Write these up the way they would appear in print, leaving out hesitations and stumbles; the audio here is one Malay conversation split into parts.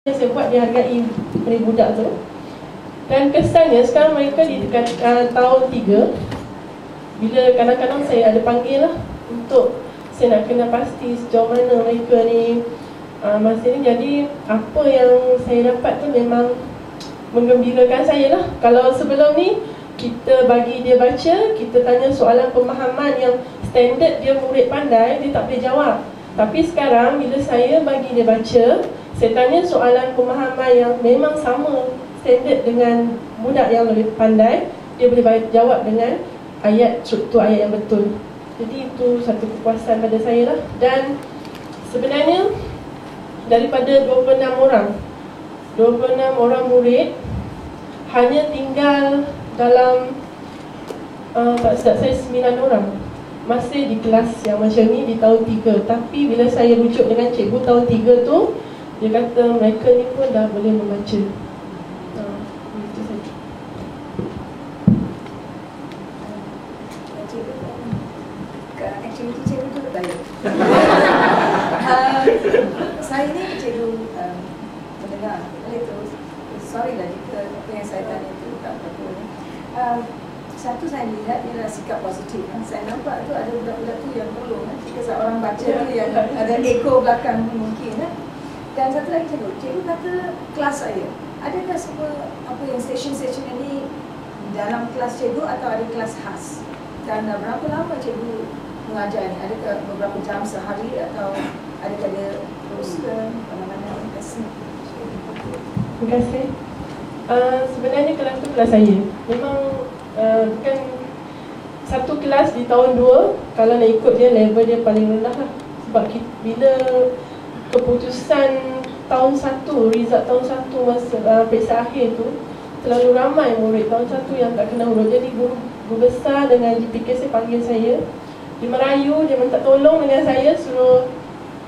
saya buat dihargai oleh budak tu. Dan kesannya sekarang mereka di dekat tahun 3. Bila kadang-kadang saya ada panggil lah untuk saya nak kena pasti sejauh mana mereka ni masa ni. Jadi apa yang saya dapat tu memang menggembirakan saya lah. Kalau sebelum ni kita bagi dia baca, kita tanya soalan pemahaman yang standard dia murid pandai, dia tak boleh jawab. Tapi sekarang bila saya bagi dia baca, saya tanya soalan pemahaman yang memang sama standard dengan budak yang lebih pandai, dia boleh jawab dengan ayat, struktur ayat yang betul. Jadi itu satu kepuasan pada saya lah. Dan sebenarnya daripada 26 orang murid, hanya tinggal dalam tak silap saya 9 orang masih di kelas yang macam ni di tahun 3. Tapi bila saya rujuk dengan cikgu tahun 3 tu, dia kata mereka ni pun dah boleh membaca. Itu saja. Aktiviti cikgu tu baik. Saya ni cikgu mendengar. Sorry lah jika apa yang saya tanya itu tak betul. Satu saya lihat dia adalah sikap positif. Saya nampak tu ada budak-budak tu yang tolong. Jika seorang baca tu yang ada ekor belakang mungkin. Dan satu lagi cikgu kata kelas saya, adakah semua apa yang session-session ini dalam kelas cikgu atau ada kelas khas? Dan berapa lama cikgu mengajar ni? Adakah beberapa jam sehari atau adakah dia terus ke mana-mana? Terima kasih. Terima kasih. Sebenarnya kelas tu kelas saya. Memang kan satu kelas di tahun 2, kalau nak ikut dia level dia paling rendah lah. Sebab bila keputusan tahun 1, result tahun 1 masa periksa akhir tu, terlalu ramai murid tahun 1 yang tak kena huruf. Jadi guru besar dengan GPK saya panggil saya. Dia merayu, dia minta tolong dengan saya, suruh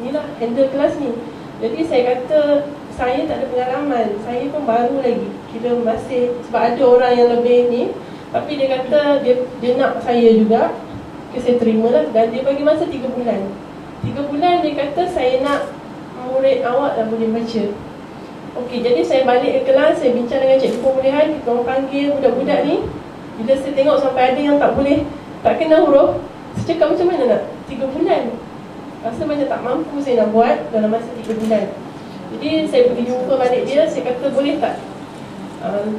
inilah handle kelas ni. Jadi saya kata saya tak ada pengalaman, saya pun baru lagi, kira masih, sebab ada orang yang lebih ni. Tapi dia kata dia nak saya juga, saya terima lah. Dan dia bagi masa 3 bulan. 3 bulan dia kata saya nak murid awak dah boleh baca. Okey, jadi saya balik ke kelas, saya bincang dengan cikgu pemulihan, kita orang panggil budak-budak ni. Bila saya tengok sampai ada yang tak boleh, tak kena huruf, saya cakap macam mana nak 3 bulan. Rasa macam tak mampu saya nak buat dalam masa 3 bulan. Jadi saya pergi jumpa balik dia, saya kata boleh tak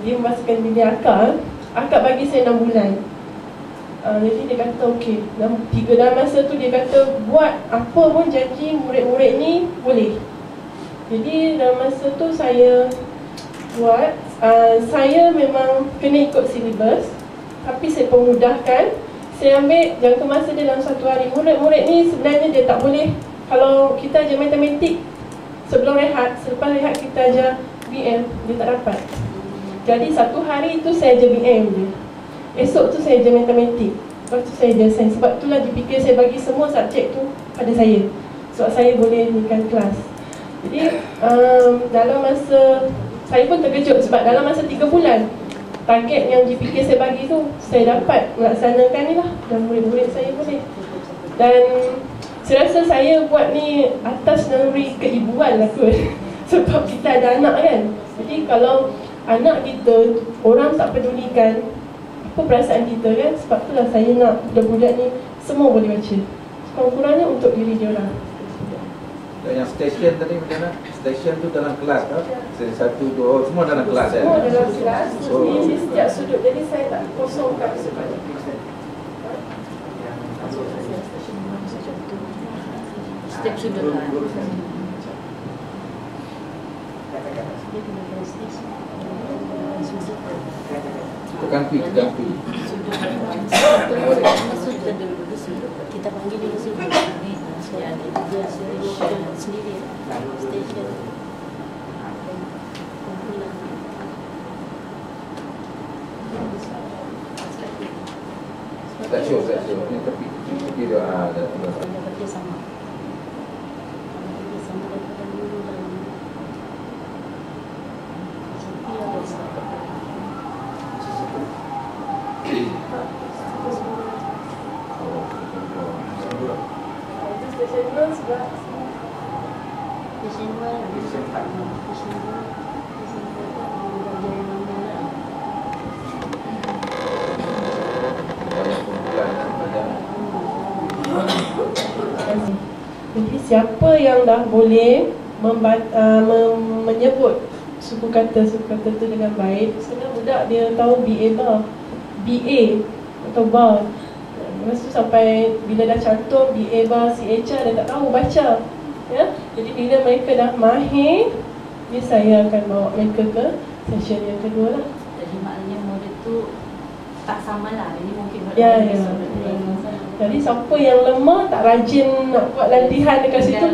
dia memasukkan bilik akak bagi saya 6 bulan. Jadi dia kata okey. Dalam masa tu dia kata buat apa pun janji murid-murid ni boleh. Jadi dalam masa tu saya buat, saya memang kena ikut silibus, tapi saya pemudahkan. Saya ambil jangka masa dia dalam 1 hari. Murid-murid ni sebenarnya dia tak boleh, kalau kita ajar matematik sebelum rehat, selepas rehat kita ajar BM, dia tak dapat. Jadi 1 hari tu saya ajar BM je, esok tu saya ajar matematik, lepas tu saya ajar sains. Sebab itulah GPK saya bagi semua subjek tu pada saya, sebab saya boleh nikan kelas. Jadi dalam masa, saya pun terkejut sebab dalam masa 3 bulan target yang GPK saya bagi tu saya dapat melaksanakan ni lah. Dan murid-murid saya boleh. Dan saya rasa saya buat ni atas naluri keibuan lah kot. Sebab kita ada anak kan. Jadi kalau anak kita, orang tak pedulikan, apa perasaan kita kan. Sebab itulah saya nak budak-budak ni semua boleh baca, kurang-kurangnya untuk diri dia orang. Dan yang station tadi macam mana? Station tu dalam kelas kan? Satu, dua, semua dalam kelas semua dalam kelas. Di setiap sudut. Jadi saya tak kosongkan sudut. Setiap sudut lah. Tekan pi. Kita panggil dia sudut. Dia ada dia sendiri station. Tak show. Ni tapi dia ada kerjasama. Kerjasama daripada guru dan Station 2 sebab Station 1 Station 4 Station 2 Jadi siapa yang dah boleh menyebut suku kata tu dengan baik, sebenarnya budak dia tahu BA bar, BA atau bar. Lepas tu sampai bila dah cantum BA bar CHR, dia tak tahu baca, ya. Jadi bila mereka dah mahir, saya akan bawa mereka ke session yang kedua lah. Jadi maknanya murid tu tak sama lah. Jadi mungkin Ya. Jadi siapa yang lemah, tak rajin nak buat latihan dekat situ,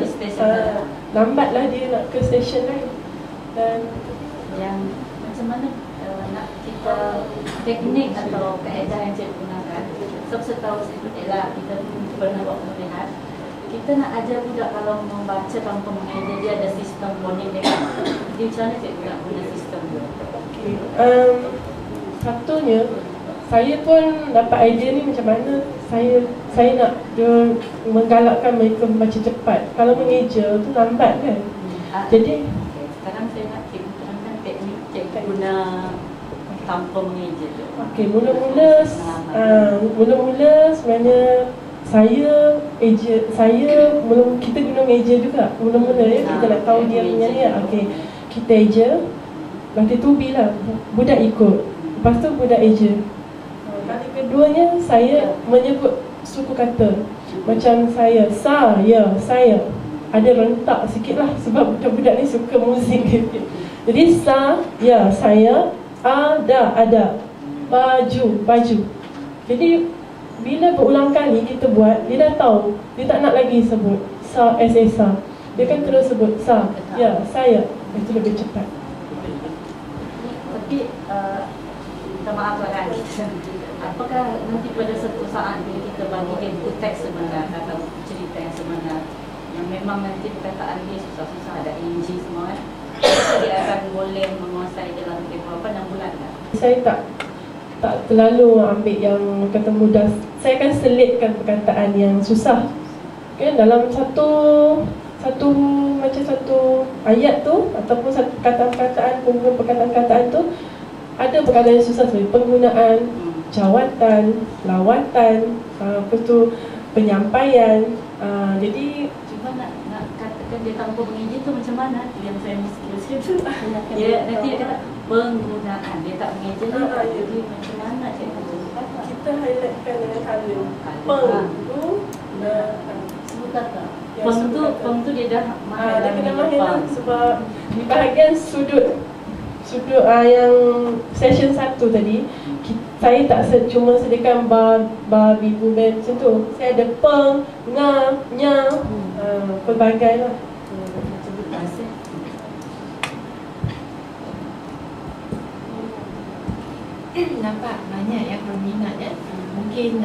lambatlah dia nak ke session lain. Dan yang macam mana nak kita teknik atau kaedah yang cikgu gunakan. So setahu saya kita pernah buat melihat, kita nak ajar budak kalau membaca tanpa mengajar, dia ada sistem learning dia. Jadi macam mana cikgu nak guna sistem tu? okay. Satunya, saya pun dapat idea ni macam mana saya nak dia menggalakkan mereka membaca cepat. Kalau mengeja tu lambat kan. Jadi sekarang saya nak cikgu terangkan teknik cikgu guna tanpa mengeja tu. okey, mula-mula sebenarnya kita guna meja juga. Mula-mula ya, kita nak tahu dia punya ni. Okey, kita eja. Lepas tu lah budak ikut. Lepas tu budak eja. Kali keduanya saya menyebut suku kata. Macam saya, saya. Ada rentak sikit lah sebab budak-budak ni suka muzik. Jadi ya, saya. Ada. Baju. Jadi bila berulang kali kita buat, dia dah tahu. Dia tak nak lagi sebut sa. Dia kan terus sebut ya, saya. Itu lebih cepat. Tapi minta maaf lah kan, apakah nanti pada satu saat bila kita bagi dia buku teks sebenar atau cerita yang sebenar yang memang nanti perkataan dia susah-susah, ada NG semua kan, dia akan boleh menguasai dalam tempoh berapa, 6 bulan kan? Saya tak terlalu ambil yang kata mudah. Saya akan selitkan perkataan yang susah. Kan dalam satu ayat tu ataupun satu perkataan-perkataan, kumpulan perkataan-perkataan tu ada perkataan yang susah seperti penggunaan, jawatan, lawatan, lepas tu penyampaian. Jadi cuma nak katakan dia tanpa mengeja tu macam mana? Yang saya muskil tu. Ya, nanti dia kata penggunaan, dia tak mengeja lah. Jadi macam mana cikgu? Kita highlightkan dengan colour. Penggunaan. Sebut kata. Peng tu dia dah mahir. Dia kena mahir lah sebab di bahagian sudut yang session 1 tadi, saya tak cuma sediakan bar, bibu, ben macam tu. Saya ada peng, nya, pelbagai lah. Nampak banyak yang berminat ya. Mungkin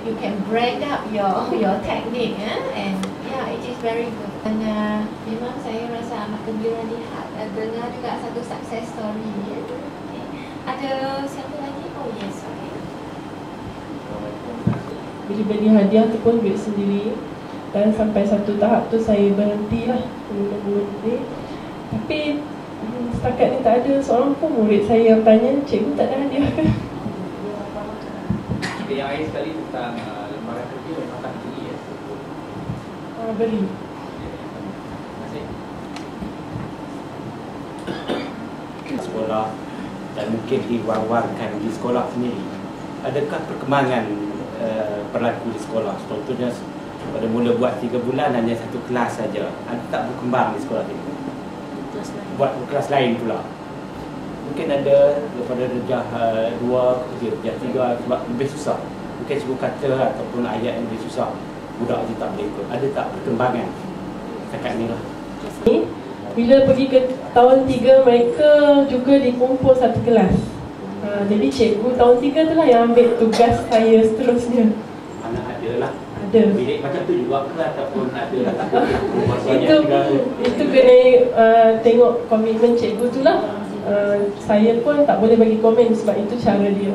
you can brand up your technique and yeah, it is very good. Dan memang saya rasa amat gembira lihat dengar juga satu success story ya. Okay. Ada siapa lagi? Oh yes, okay. Bila beli hadiah tu pun duit sendiri. Dan sampai satu tahap tu saya berhentilah mula-mula. Tapi setakat ni tak ada seorang pun murid saya yang tanya, cikgu tak ada hadiah ke? Yang akhir sekali tentang lembaran kerja memang tak tinggi ya. Beri. Sekolah dan mungkin diwar-warkan di sekolah sendiri. Adakah perkembangan berlaku di sekolah? Contohnya pada mula buat 3 bulan hanya satu kelas saja. Ada tak berkembang di sekolah itu? Buat kelas lain pula. Mungkin ada daripada darjah 2 ke darjah 3 sebab lebih susah. Mungkin cikgu kata ataupun ayat yang lebih susah, budak je tak boleh ikut. Ada tak perkembangan setakat ni lah? Bila pergi ke tahun 3, mereka juga dikumpul satu kelas. Jadi cikgu tahun 3 tu lah yang ambil tugas saya seterusnya. Mana ada lah. Ada. Bilik macam tu juga ke ataupun ada lah. Itu kena tengok komitmen cikgu tu lah. Saya pun tak boleh bagi komen sebab itu cara dia.